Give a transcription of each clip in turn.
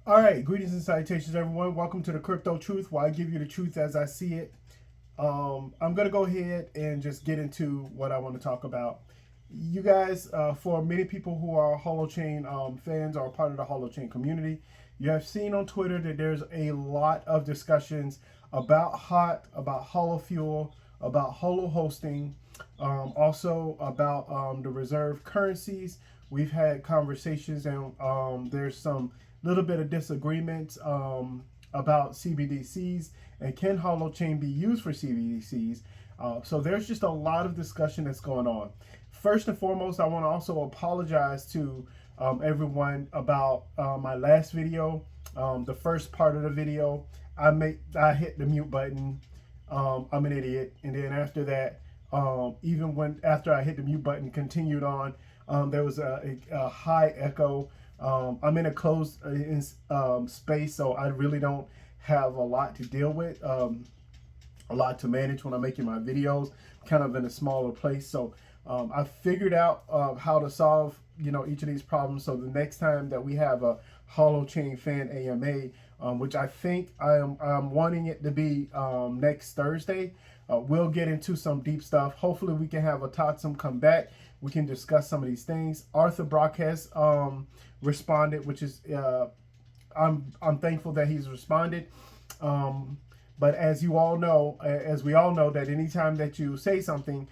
All right, greetings and salutations, everyone. Welcome to the Crypto Truth, where I give you the truth as I see it. I'm going to go ahead and just get into what I want to talk about. You guys, for many people who are Holochain fans or part of the Holochain community, you have seen on Twitter that there's a lot of discussions about HOT, about Holofuel, about Holo hosting, also about the reserve currencies. We've had conversations, and there's some little bit of disagreements about CBDCs and can Holochain be used for CBDCs. So there's just a lot of discussion that's going on. First and foremost, I want to also apologize to everyone about my last video. The first part of the video, I hit the mute button. I'm an idiot, and then after that, even when after I hit the mute button, continued on. There was a high echo. I'm in a closed space, so I really don't have a lot to deal with, a lot to manage when I'm making my videos. Kind of in a smaller place, so I figured out how to solve each of these problems. So the next time that we have a Holochain fan AMA, which I think I'm wanting it to be next Thursday. We'll get into some deep stuff. Hopefully we can have a Tatsum come back. We can discuss some of these things. Arthur Brock has responded, which is I'm thankful that he's responded. But as you all know, as we all know, that anytime that you say something,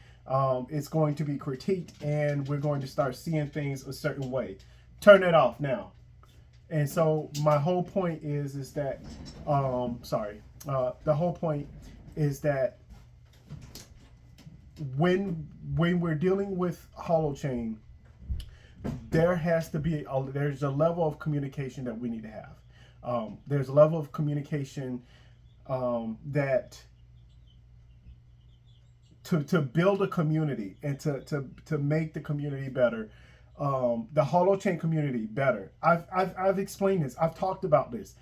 it's going to be critiqued, and we're going to start seeing things a certain way. Turn it off now. And so my whole point is that the whole point is that when we're dealing with Holochain, there has to be there's a level of communication that we need to have. There's a level of communication that to build a community and to make the community better, the Holochain community better. I've explained this. I've talked about this.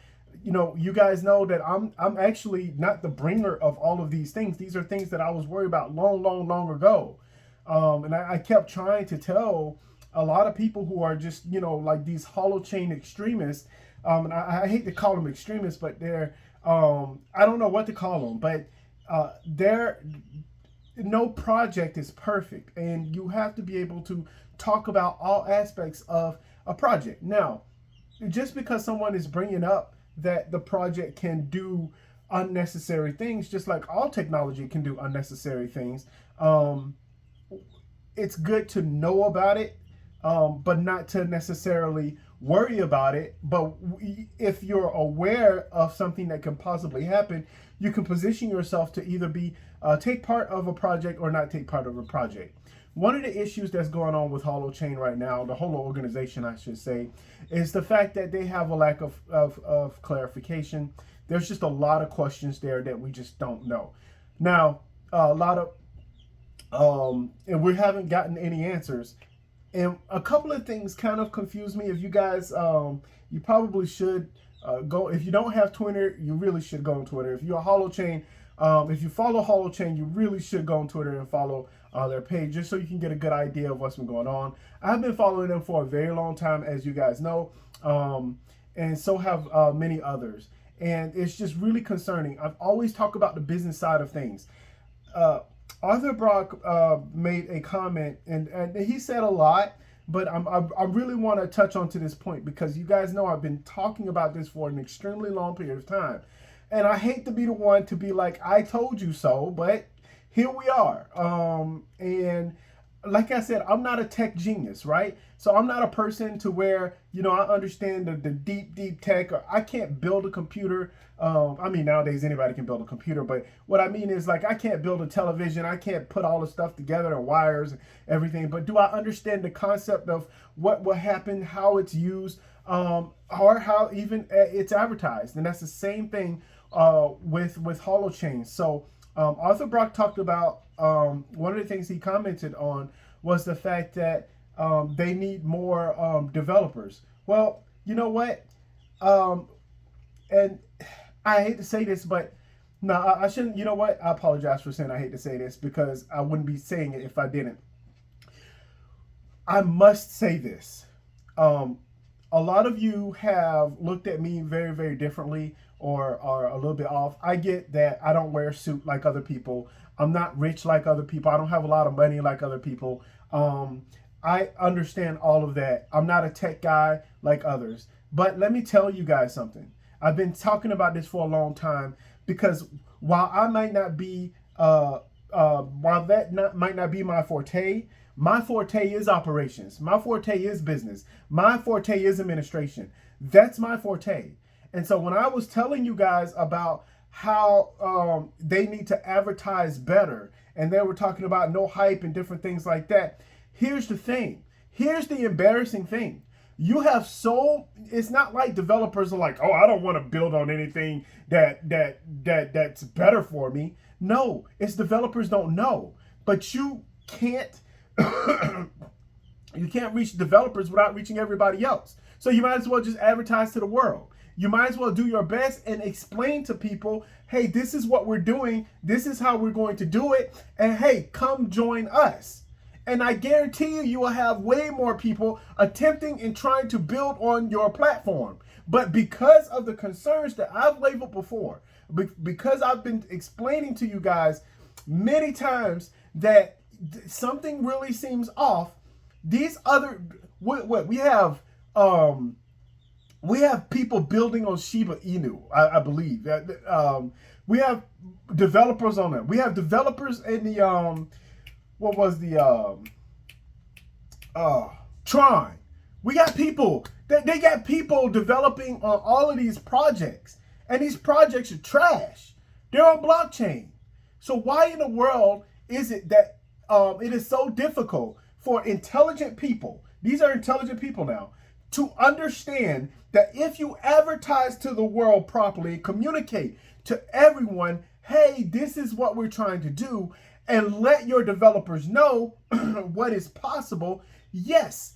You guys know that I'm actually not the bringer of all of these things. These are things that I was worried about long ago, and I kept trying to tell a lot of people who are just like these Holochain extremists. And I hate to call them extremists, but they're I don't know what to call them, but they're no project is perfect, and you have to be able to talk about all aspects of a project. Now, just because someone is bringing up that the project can do unnecessary things, just like all technology can do unnecessary things, it's good to know about it, but not to necessarily worry about it. But if you're aware of something that can possibly happen, you can position yourself to either be take part of a project or not take part of a project. One of the issues that's going on with Holochain right now, the Holo organization, I should say, is the fact that they have a lack of clarification. There's just a lot of questions there that we just don't know. Now, a lot of, and we haven't gotten any answers. And a couple of things kind of confuse me. If you guys, you probably should go. If you don't have Twitter, you really should go on Twitter. If you're a Holochain, if you follow Holochain, you really should go on Twitter and follow their page, just so you can get a good idea of what's been going on. I've been following them for a very long time, as you guys know, and so have many others. And it's just really concerning. I've always talked about the business side of things. Arthur Brock made a comment, and he said a lot, but I really want to touch on to this point, because you guys know I've been talking about this for an extremely long period of time. And I hate to be the one to be like, I told you so, but here we are. And like I said, I'm not a tech genius, right? So I'm not a person to where, I understand the deep tech, or I can't build a computer. I mean, nowadays anybody can build a computer, but what I mean is, like, I can't build a television. I can't put all the stuff together and wires and everything. But do I understand the concept of what will happen, how it's used, or how even it's advertised? And that's the same thing with Holochain. So Arthur Brock talked about, one of the things he commented on was the fact that they need more developers. Well, you know what? And I hate to say this, but no, I shouldn't. You know what? I apologize for saying I hate to say this, because I wouldn't be saying it if I didn't. I must say this. a lot of you have looked at me very, very differently or are a little bit off. I get that I don't wear a suit like other people. I'm not rich like other people. I don't have a lot of money like other people. I understand all of that. I'm not a tech guy like others. But let me tell you guys something. I've been talking about this for a long time because while I might not be, while that might not be my forte is operations. My forte is business. My forte is administration. That's my forte. And so when I was telling you guys about how they need to advertise better, and they were talking about no hype and different things like that, here's the thing. Here's the embarrassing thing. You have it's not like developers are like, oh, I don't want to build on anything that's better for me. No, it's developers don't know. But you can't you can't reach developers without reaching everybody else. So you might as well just advertise to the world. You might as well do your best and explain to people, hey, this is what we're doing. This is how we're going to do it. And hey, come join us. And I guarantee you, you will have way more people attempting and trying to build on your platform. But because of the concerns that I've labeled before, because I've been explaining to you guys many times that something really seems off, these other, what we have people building on Shiba Inu, I believe. We have developers on it. We have developers in the what was the Tron. We got people. They got people developing on all of these projects, and these projects are trash. They're on blockchain. So why in the world is it that it is so difficult for intelligent people? These are intelligent people now to understand that if you advertise to the world properly, communicate to everyone, hey, this is what we're trying to do, and let your developers know what is possible, yes,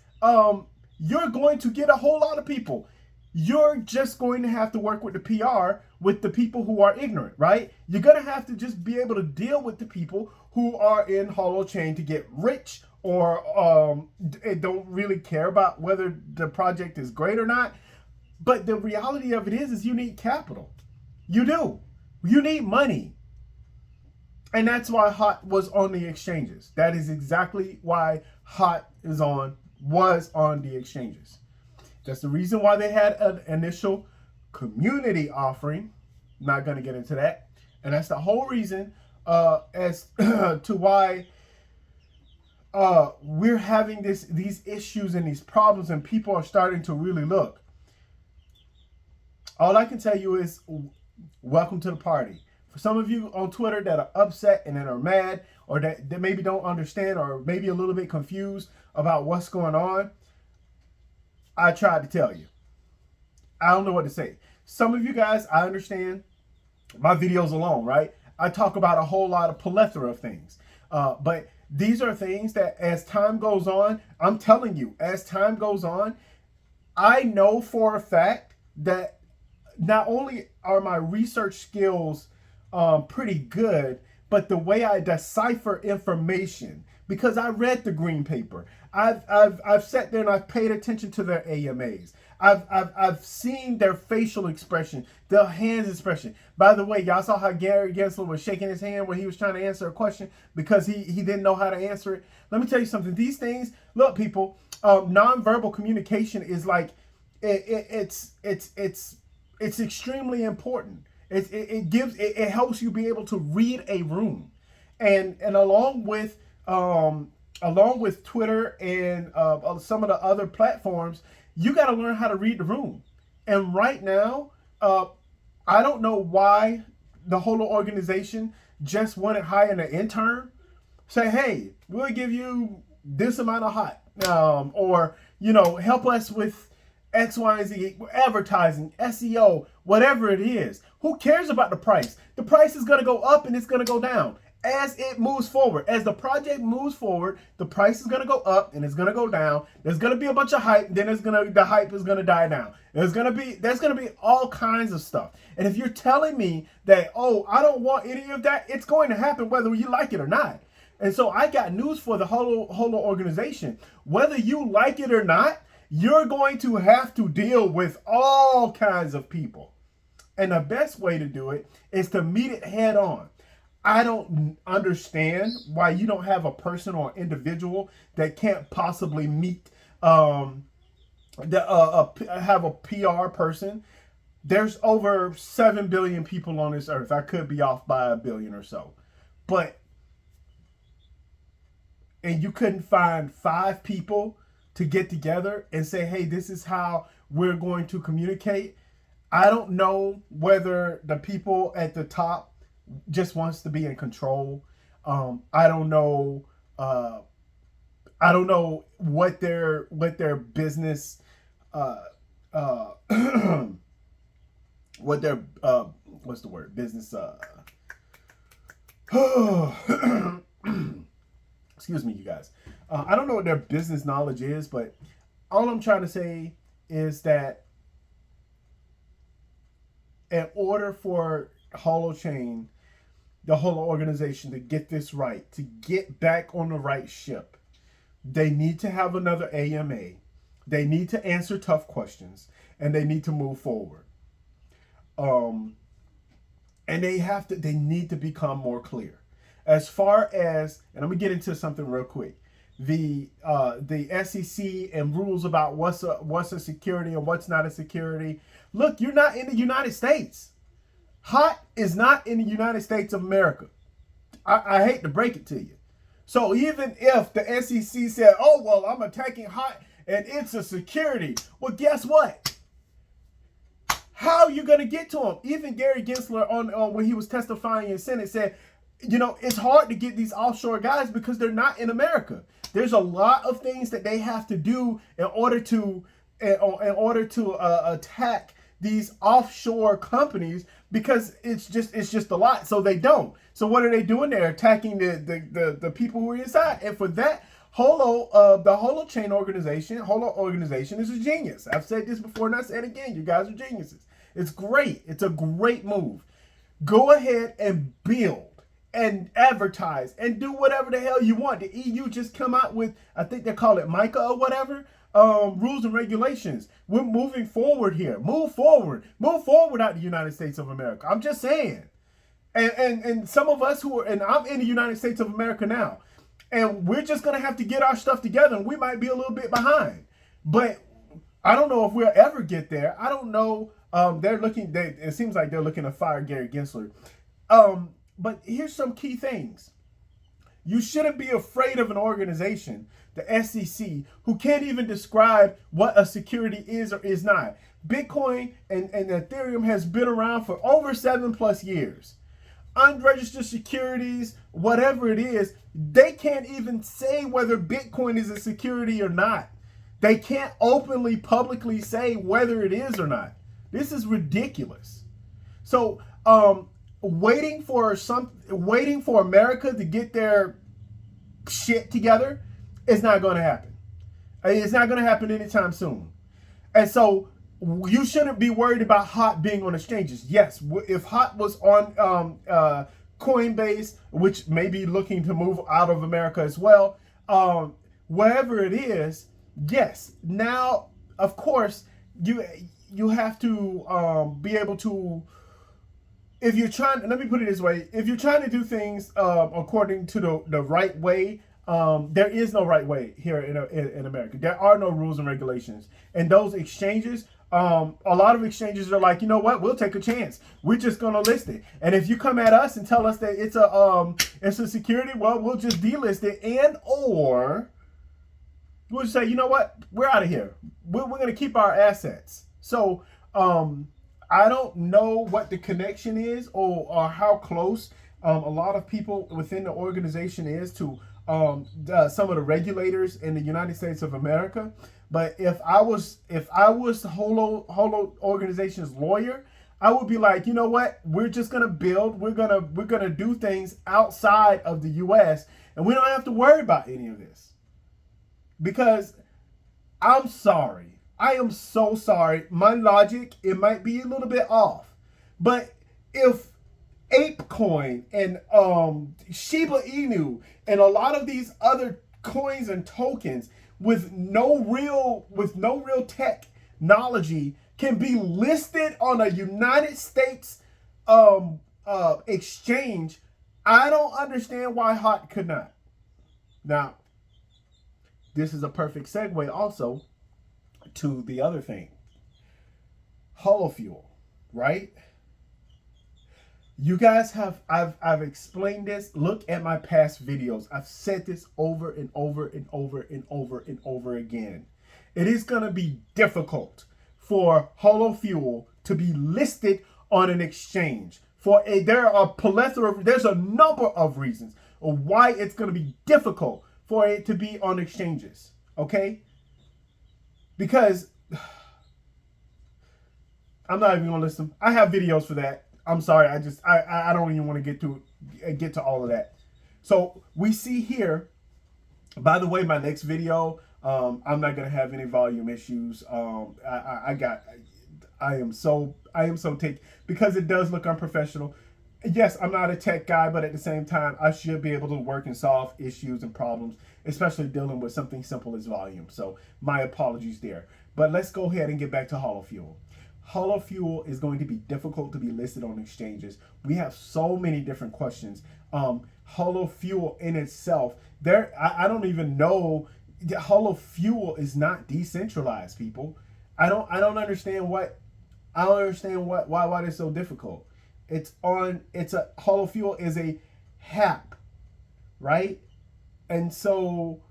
you're going to get a whole lot of people. You're just going to have to work with the PR with the people who are ignorant, right? You're going to have to just be able to deal with the people who are in Holochain to get rich or don't really care about whether the project is great or not. But the reality of it is you need capital. You do. You need money. And that's why HOT was on the exchanges. That is exactly why HOT was on the exchanges. That's the reason why they had an initial community offering. Not going to get into that. And that's the whole reason as to why we're having these issues and these problems, and people are starting to really look. All I can tell you is welcome to the party. For some of you on Twitter that are upset and that are mad, or that maybe don't understand, or maybe a little bit confused about what's going on, I tried to tell you. I don't know what to say. Some of you guys, I understand my videos alone, right? I talk about a whole lot of plethora of things. But these are things that as time goes on, I'm telling you, as time goes on, I know for a fact that not only are my research skills pretty good, but the way I decipher information, because I read the green paper, I've sat there and I've paid attention to their AMAs. I've seen their facial expression, their hands expression. By the way, y'all saw how Gary Gensler was shaking his hand when he was trying to answer a question because he didn't know how to answer it. Let me tell you something. These things, look, people, nonverbal communication is like it's extremely important. It helps you be able to read a room, and along with Twitter and some of the other platforms, you got to learn how to read the room. And right now, I don't know why the whole organization just wanted hiring an intern. Say, hey, we'll give you this amount of HOT, or help us with X, Y, and Z, advertising, SEO, whatever it is. Who cares about the price? The price is going to go up and it's going to go down as it moves forward. As the project moves forward, the price is going to go up and it's going to go down. There's going to be a bunch of hype. Then the hype is going to die down. There's going to be all kinds of stuff. And if you're telling me that, oh, I don't want any of that, it's going to happen whether you like it or not. And so I got news for the whole organization. Whether you like it or not, you're going to have to deal with all kinds of people. And the best way to do it is to meet it head on. I don't understand why you don't have a person or individual that can't possibly meet, have a PR person. There's over 7 billion people on this earth. I could be off by a billion or so. But, and you couldn't find 5 people to get together and say, hey, this is how we're going to communicate. I don't know whether the people at the top just wants to be in control. I don't know. I don't know what their business, what their what's the word? Business. Excuse me, you guys. I don't know what their business knowledge is, but all I'm trying to say is that in order for Holochain, the whole organization, to get this right, to get back on the right ship, they need to have another AMA. They need to answer tough questions, and they need to move forward. And they need to become more clear. As far as, and I'm gonna get into something real quick, the SEC and rules about what's a security and what's not a security. Look, you're not in the United States. HOT is not in the United States of America. I hate to break it to you. So even if the SEC said, oh, well, I'm attacking HOT and it's a security, well, guess what? How are you going to get to them? Even Gary Gensler on when he was testifying in Senate said, you know, it's hard to get these offshore guys because they're not in America. There's a lot of things that they have to do in order to attack these offshore companies, because it's just a lot. So they don't. So what are they doing? They're attacking the people who are inside. And for that, the Holochain organization, is a genius. I've said this before and I say it again. You guys are geniuses. It's great. It's a great move. Go ahead and build and advertise and do whatever the hell you want. The EU just come out with, I think they call it MICA or whatever, rules and regulations. We're moving forward here. Move forward out of the United States of America. I'm just saying. And some of us and I'm in the United States of America now, and we're just going to have to get our stuff together, and we might be a little bit behind. But I don't know if we'll ever get there. I don't know. It seems like they're looking to fire Gary Gensler. But here's some key things. You shouldn't be afraid of an organization, the SEC, who can't even describe what a security is or is not. Bitcoin and Ethereum has been around for over 7+ years. Unregistered securities, whatever it is, they can't even say whether Bitcoin is a security or not. They can't openly, publicly say whether it is or not. This is ridiculous. So, waiting for America to get their shit together is not going to happen. It's not going to happen anytime soon. And so you shouldn't be worried about HOT being on exchanges. Yes, if HOT was on Coinbase, which may be looking to move out of America as well, wherever it is, yes. Now, of course, you have to be able to. If you're trying, let me put it this way: if you're trying to do things according to the right way, there is no right way here in America. There are no rules and regulations, and those exchanges. A lot of exchanges are like, you know what? We'll take a chance. We're just gonna list it, and if you come at us and tell us that it's a security, well, we'll just delist it, or we'll just say, you know what? We're out of here. We're gonna keep our assets. So, I don't know what the connection is or how close a lot of people within the organization is to some of the regulators in the United States of America. But if I was Holo organization's lawyer, I would be like, you know what? We're just gonna build. We're gonna do things outside of the U.S. and we don't have to worry about any of this. Because I'm sorry. I am so sorry. My logic, it might be a little bit off. But if ApeCoin and Shiba Inu and a lot of these other coins and tokens, with no real technology can be listed on a United States exchange, I don't understand why hot could not. Now, this is a perfect segue also to the other thing. Holofuel, right? You guys have I've explained this. Look at my past videos. I've said this over and over and over and over and over again. It is going to be difficult for holofuel to be listed on an exchange. There are a plethora, there's a number of reasons of why it's going to be difficult for it to be on exchanges. Okay? Because I'm not even going to list them. I have videos for that. I'm sorry. I don't even want to get to all of that. So we see here, by the way, my next video, I'm not going to have any volume issues. I am so taken because it does look unprofessional. Yes, I'm not a tech guy, but at the same time, I should be able to work and solve issues and problems, especially dealing with something simple as volume. So my apologies there. But let's go ahead and get back to holofuel. Holofuel is going to be difficult to be listed on exchanges. We have so many different questions. Holofuel in itself, I don't even know. Holofuel is not decentralized, people. I don't understand why it's so difficult. Holofuel is a HAP, right? And so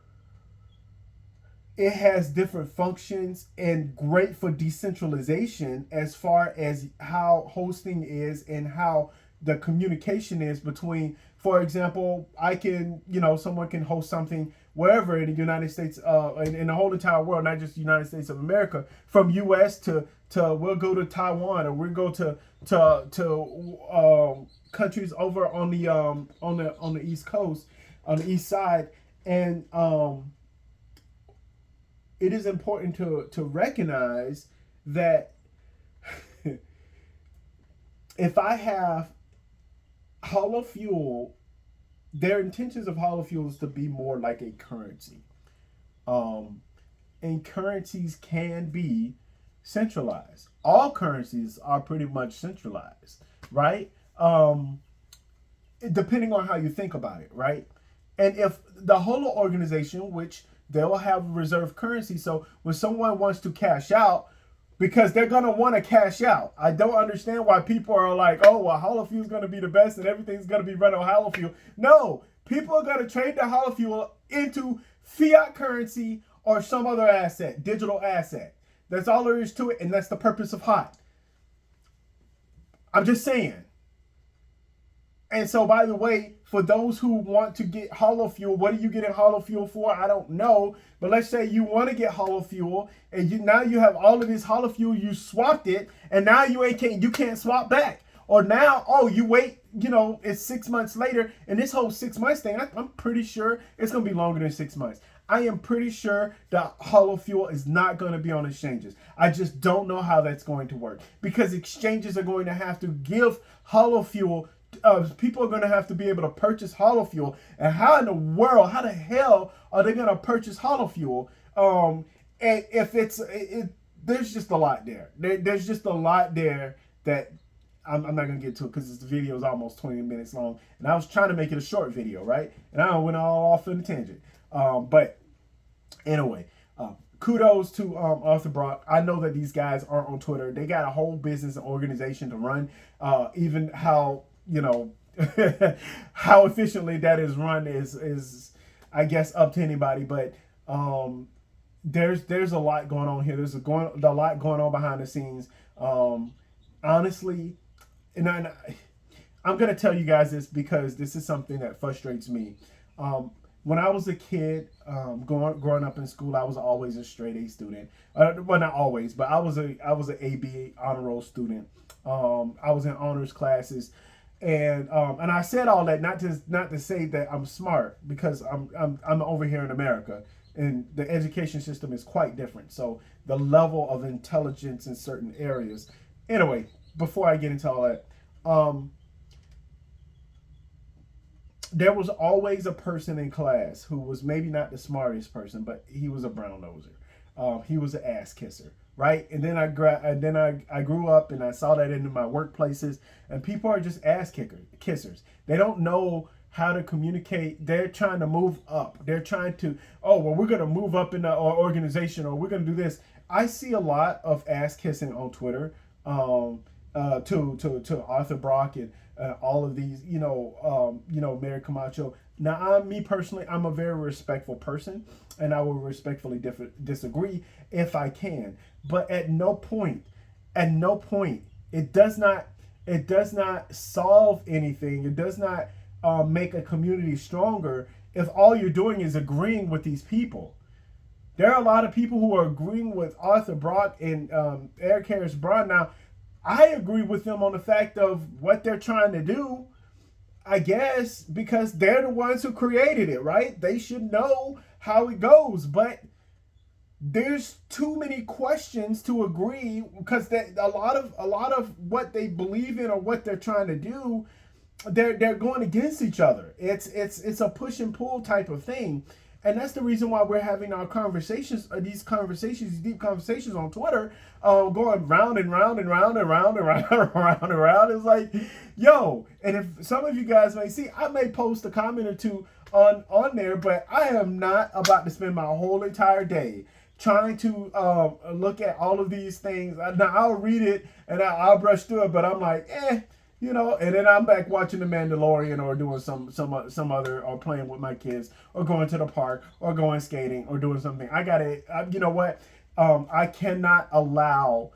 it has different functions and great for decentralization as far as how hosting is and how the communication is between, for example, someone can host something wherever in the United States, in the whole entire world, not just the United States of America, from US to we'll go to Taiwan, or we'll go to countries over on the East Coast, on the East Side, and it is important to recognize that if I have holofuel, their intentions of holofuel is to be more like a currency. And currencies can be centralized. All currencies are pretty much centralized, right? Depending on how you think about it, right? And if the Holo organization, which they will have reserve currency, so when someone wants to cash out, because they're going to want to cash out. I don't understand why people are like, oh, well, holofuel is going to be the best and everything's going to be run on holofuel. No, people are going to trade the holofuel into fiat currency or some other asset, digital asset. That's all there is to it, and that's the purpose of HOT. I'm just saying. And so, by the way, for those who want to get holofuel, what are you getting holofuel for? I don't know. But let's say you want to get holofuel, and now you have all of this holofuel, you swapped it, and now you can't swap back. Or now, you wait, it's 6 months later, and this whole 6 months thing, I'm pretty sure it's going to be longer than 6 months. I am pretty sure that holofuel is not going to be on exchanges. I just don't know how that's going to work, because exchanges are going to have to give holofuel. People are going to have to be able to purchase holofuel. And how in the world, how the hell are they going to purchase holofuel? And if there's just a lot there. There's just a lot there that I'm not going to get to it, because this video is almost 20 minutes long. And I was trying to make it a short video, right? And I went all off in a tangent. But anyway, kudos to Arthur Brock. I know that these guys aren't on Twitter. They got a whole business and organization to run. Even how how efficiently that is run is I guess up to anybody. But there's a lot going on here. There's a lot going on behind the scenes. Honestly, and I'm gonna tell you guys this because this is something that frustrates me. When I was a kid, growing up in school, I was always a straight A student. Well, not always, but I was an AB honor roll student. I was in honors classes, and I said all that not to say that I'm smart, because I'm over here in America, and the education system is quite different. So the level of intelligence in certain areas. Anyway, before I get into all that, there was always a person in class who was maybe not the smartest person, but he was a brown noser. He was an ass kisser, right? And then I grew up and I saw that in my workplaces, and people are just kissers. They don't know how to communicate. They're trying to move up. They're trying to, oh, well, we're going to move up in our organization, or we're going to do this. I see a lot of ass kissing on Twitter, to Arthur Brock and all of these, Mary Camacho. Now, me personally, I'm a very respectful person, and I will respectfully disagree if I can. But at no point, it does not solve anything. It does not make a community stronger if all you're doing is agreeing with these people. There are a lot of people who are agreeing with Arthur Brock and Eric Harris Brown. Now, I agree with them on the fact of what they're trying to do, I guess, because they're the ones who created it, right? They should know how it goes. But there's too many questions to agree, because a lot of what they believe in or what they're trying to do, they're going against each other. It's a push and pull type of thing. And that's the reason why we're having our conversations, these deep conversations on Twitter, going round and round and round and round and round and round and round. It's like, yo, and if some of you guys may see, I may post a comment or two on there, but I am not about to spend my whole entire day trying to look at all of these things. Now, I'll read it and I'll brush through it, but I'm like, and then I'm back watching The Mandalorian, or doing some other, or playing with my kids, or going to the park, or going skating, or doing something. You know what? I cannot allow,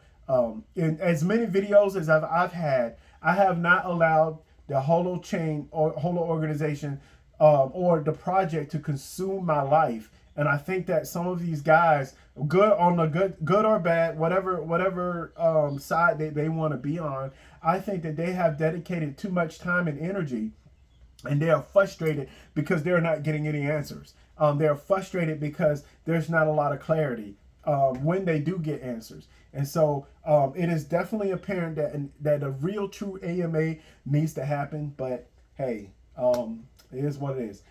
in as many videos as I've had, I have not allowed the Holochain or Holo organization, or the project, to consume my life. And I think that some of these guys, good or bad, whatever side they want to be on, I think that they have dedicated too much time and energy, and they are frustrated because they're not getting any answers. They're frustrated because there's not a lot of clarity when they do get answers. And so it is definitely apparent that a real true AMA needs to happen. But hey, it is what it is.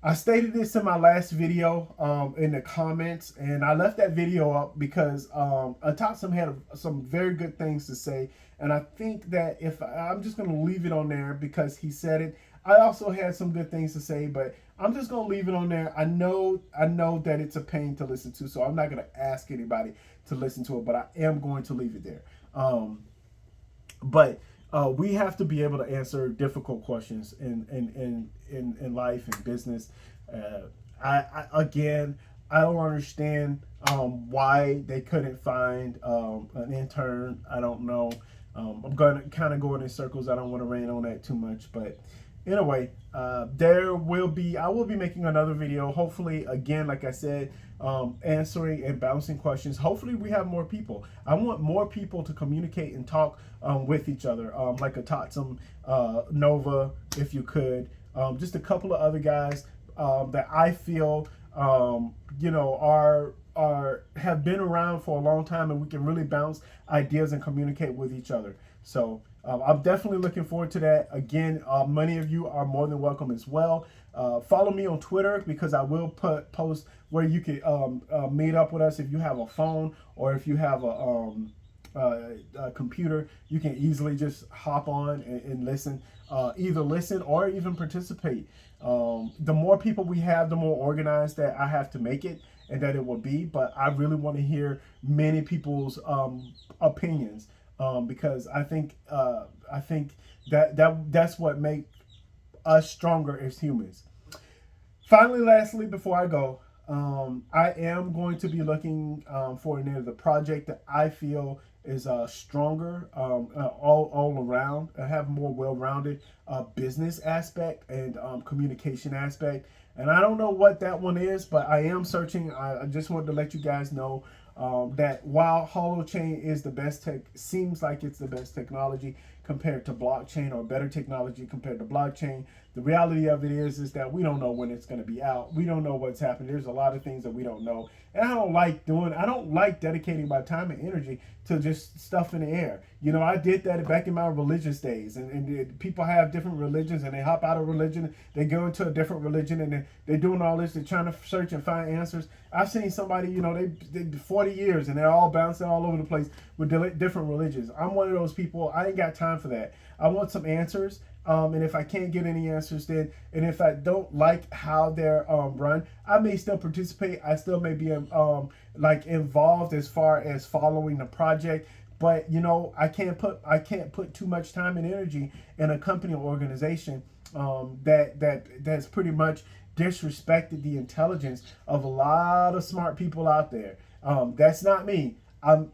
I stated this in my last video in the comments, and I left that video up because Atatsum had some very good things to say, and I think that if I'm just going to leave it on there because he said it. I also had some good things to say, but I'm just going to leave it on there. I know that it's a pain to listen to, so I'm not going to ask anybody to listen to it, but I am going to leave it there. But we have to be able to answer difficult questions in life and business. I don't understand why they couldn't find an intern. I don't know. I'm going to kind of going in circles. I don't want to rain on that too much, but anyway, I will be making another video, hopefully, again, like I said, answering and bouncing questions. Hopefully we have more people. I want more people to communicate and talk with each other, like a Tatsum, Nova, if you could, just a couple of other guys that I feel have been around for a long time, and we can really bounce ideas and communicate with each other. So I'm definitely looking forward to that. Again, many of you are more than welcome as well. Follow me on Twitter, because I will post where you can meet up with us. If you have a phone, or if you have a computer, you can easily just hop on and listen, either listen or even participate. The more people we have, the more organized that I have to make it, and that it will be. But I really want to hear many people's opinions, because I think that's what makes us stronger as humans. Finally, lastly, before I go, I am going to be looking for another project that I feel is stronger all around. I have more well-rounded business aspect and communication aspect. And I don't know what that one is, but I am searching. I just wanted to let you guys know that while Holochain is the best seems like it's the best technology, compared to blockchain, or better technology compared to blockchain. The reality of it is that we don't know when it's going to be out. We don't know what's happening. There's a lot of things that we don't know. And I don't like dedicating my time and energy to just stuff in the air. You know, I did that back in my religious days. And people have different religions, and they hop out of religion. They go into a different religion, and they're doing all this. They're trying to search and find answers. I've seen somebody, you know, they 40 years, and they're all bouncing all over the place with different religions. I'm one of those people. I ain't got time for that. I want some answers. And if I can't get any answers, then, and if I don't like how they're run, I may still participate. I still may be like involved as far as following the project. But you know, I can't put too much time and energy in a company or organization that's pretty much disrespected the intelligence of a lot of smart people out there. That's not me. I'm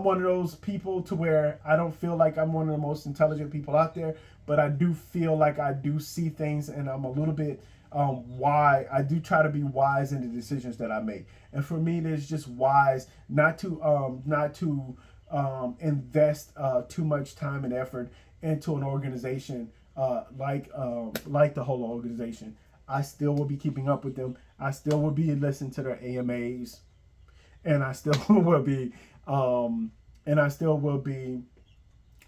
one of those people to where I don't feel like I'm one of the most intelligent people out there, but I do feel like I do see things, and I'm a little bit wise. I do try to be wise in the decisions that I make, and for me, it's just wise not to invest too much time and effort into an organization like the whole organization. I still will be keeping up with them. I still will be listening to their AMAs, and I still will be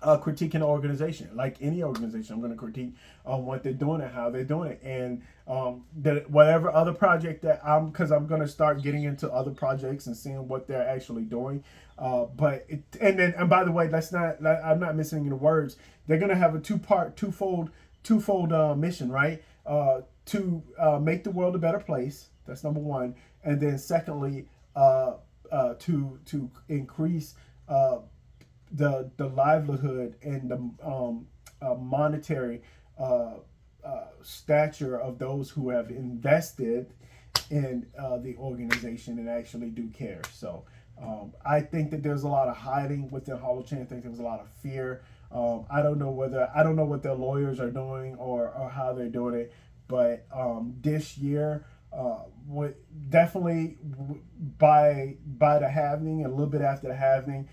critiquing the organization. Like any organization, I'm going to critique what they're doing and how they're doing it, and whatever other project because I'm going to start getting into other projects and seeing what they're actually doing. And by the way, I'm not missing any words. They're going to have a twofold mission, right? To make the world a better place. That's number one, and then secondly, to increase the livelihood and the monetary stature of those who have invested in the organization and actually do care. So I think that there's a lot of hiding within Holochain. I think there's a lot of fear. I don't know what their lawyers are doing or how they're doing it, but this year, definitely by the halving, a little bit after the halving,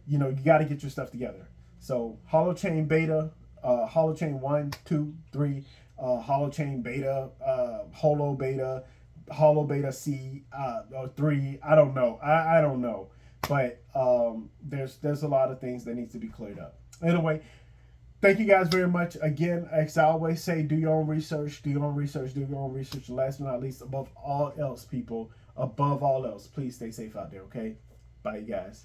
you know, you got to get your stuff together. So Holochain beta, Holochain 1, 2, 3, Holochain beta, Holo beta, Holo beta C, or 3. I don't know. I don't know. But there's a lot of things that needs to be cleared up. Anyway, thank you guys very much. Again, as I always say, do your own research, do your own research, do your own research. And last but not least, above all else, people, above all else, please stay safe out there, okay? Bye, you guys.